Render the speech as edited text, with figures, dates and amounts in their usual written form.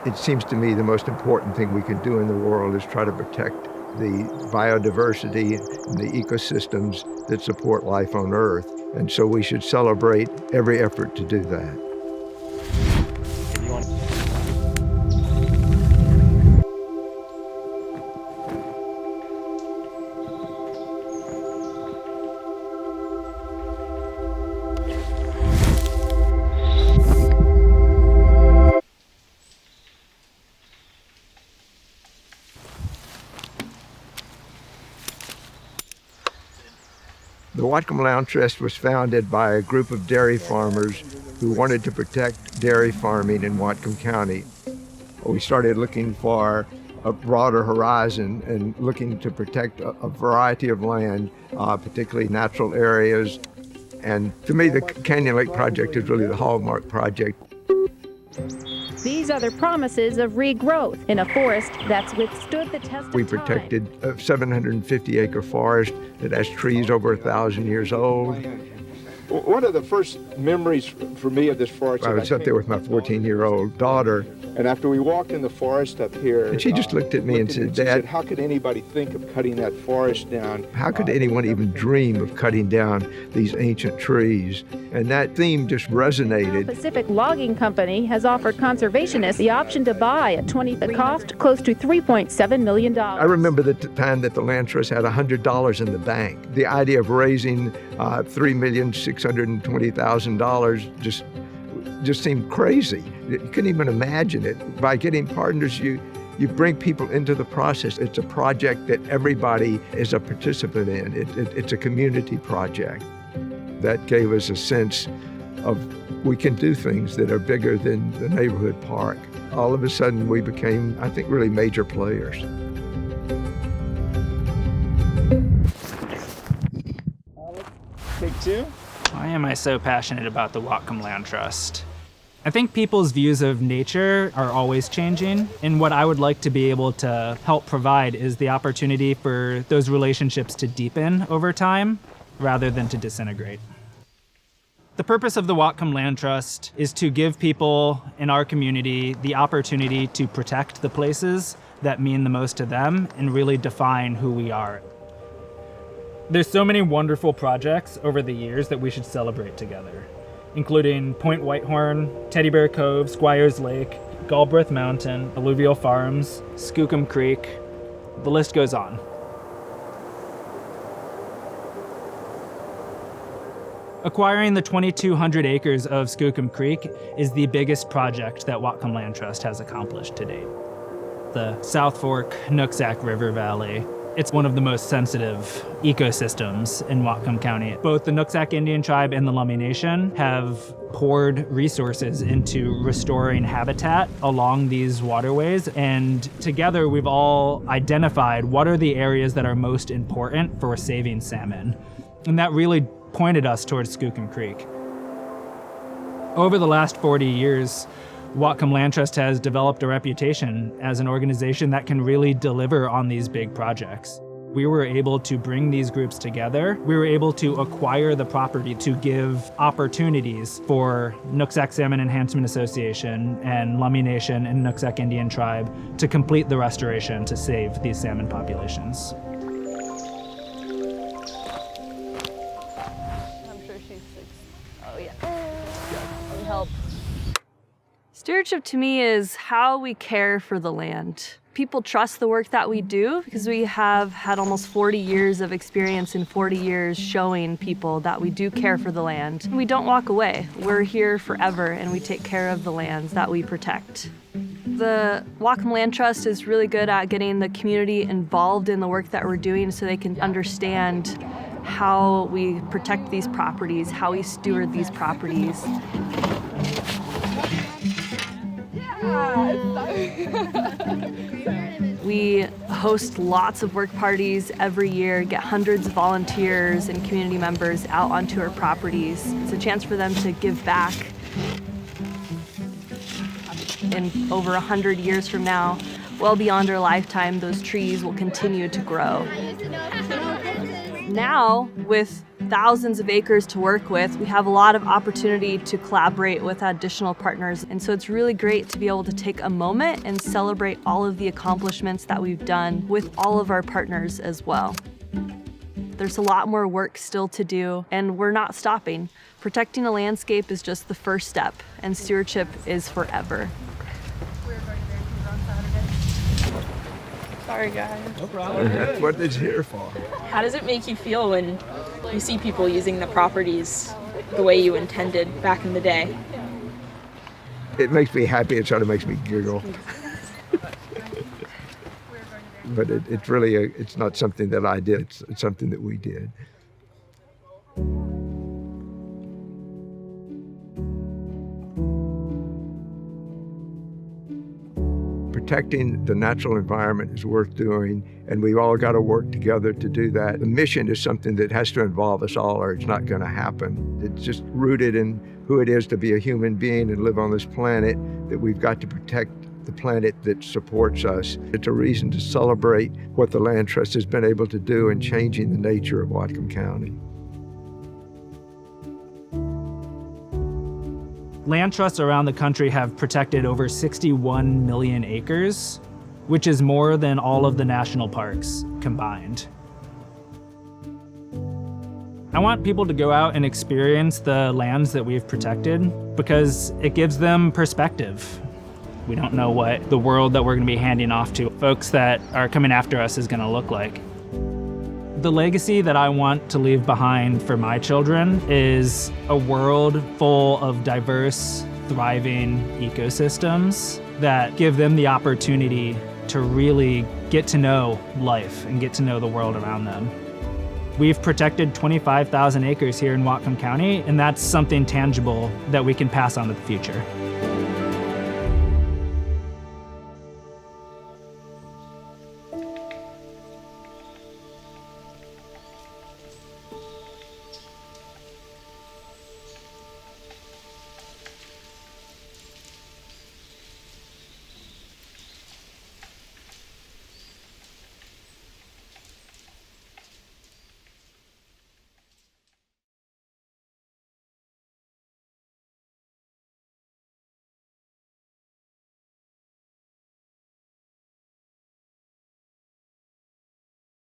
It seems to me the most important thing we can do in the world is try to protect the biodiversity and the ecosystems that support life on Earth. And so we should celebrate every effort to do that. The Whatcom Land Trust was founded by a group of dairy farmers who wanted to protect dairy farming in Whatcom County. We started looking for a broader horizon and looking to protect a variety of land, particularly natural areas. And to me, the Canyon Lake Project is really the hallmark project. These are the promises of regrowth in a forest that's withstood the test of time. We protected a 750-acre forest that has trees over 1,000 years old. One of the first memories for me of this forest... I was up there with my 14-year-old daughter. And after we walked in the forest up here... And she just looked at me and said, "Dad, how could anybody think of cutting that forest down? How could anyone even dream of cutting down these ancient trees?" And that theme just resonated. Pacific Logging Company has offered conservationists the option to buy at the cost close to $3.7 million. I remember the time that the Land Trust had $100 in the bank. The idea of raising $3,620,000 just seemed crazy. You couldn't even imagine it. By getting partners, you bring people into the process. It's a project that everybody is a participant in. It's a community project. That gave us a sense of we can do things that are bigger than the neighborhood park. All of a sudden, we became, I think, really major players. Take two. Why am I so passionate about the Whatcom Land Trust? I think people's views of nature are always changing, and what I would like to be able to help provide is the opportunity for those relationships to deepen over time rather than to disintegrate. The purpose of the Whatcom Land Trust is to give people in our community the opportunity to protect the places that mean the most to them and really define who we are. There's so many wonderful projects over the years that we should celebrate together, including Point Whitehorn, Teddy Bear Cove, Squires Lake, Galbraith Mountain, Alluvial Farms, Skookum Creek. The list goes on. Acquiring the 2,200 acres of Skookum Creek is the biggest project that Whatcom Land Trust has accomplished to date. The South Fork Nooksack River Valley. It's one of the most sensitive ecosystems in Whatcom County. Both the Nooksack Indian Tribe and the Lummi Nation have poured resources into restoring habitat along these waterways, and together we've all identified what are the areas that are most important for saving salmon. And that really pointed us towards Skookum Creek. Over the last 40 years, Whatcom Land Trust has developed a reputation as an organization that can really deliver on these big projects. We were able to bring these groups together. We were able to acquire the property to give opportunities for Nooksack Salmon Enhancement Association and Lummi Nation and Nooksack Indian Tribe to complete the restoration to save these salmon populations. Stewardship to me is how we care for the land. People trust the work that we do because we have had almost 40 years of experience in 40 years showing people that we do care for the land. We don't walk away. We're here forever and we take care of the lands that we protect. The Whatcom Land Trust is really good at getting the community involved in the work that we're doing so they can understand how we protect these properties, how we steward these properties. We host lots of work parties every year, get hundreds of volunteers and community members out onto our properties. It's a chance for them to give back. In over 100 years from now, well beyond our lifetime, those trees will continue to grow. Now, with thousands of acres to work with. We have a lot of opportunity to collaborate with additional partners. And so it's really great to be able to take a moment and celebrate all of the accomplishments that we've done with all of our partners as well. There's a lot more work still to do, and we're not stopping. Protecting a landscape is just the first step, and stewardship is forever. Sorry, guys. No problem. That's what it's here for. How does it make you feel when you see people using the properties the way you intended back in the day? It makes me happy. It sort of makes me giggle. But it's really, it's not something that I did. It's something that we did. Protecting the natural environment is worth doing, and we've all got to work together to do that. The mission is something that has to involve us all, or it's not going to happen. It's just rooted in who it is to be a human being and live on this planet, that we've got to protect the planet that supports us. It's a reason to celebrate what the Land Trust has been able to do in changing the nature of Whatcom County. Land trusts around the country have protected over 61 million acres, which is more than all of the national parks combined. I want people to go out and experience the lands that we've protected because it gives them perspective. We don't know what the world that we're going to be handing off to folks that are coming after us is going to look like. The legacy that I want to leave behind for my children is a world full of diverse, thriving ecosystems that give them the opportunity to really get to know life and get to know the world around them. We've protected 25,000 acres here in Whatcom County, and that's something tangible that we can pass on to the future.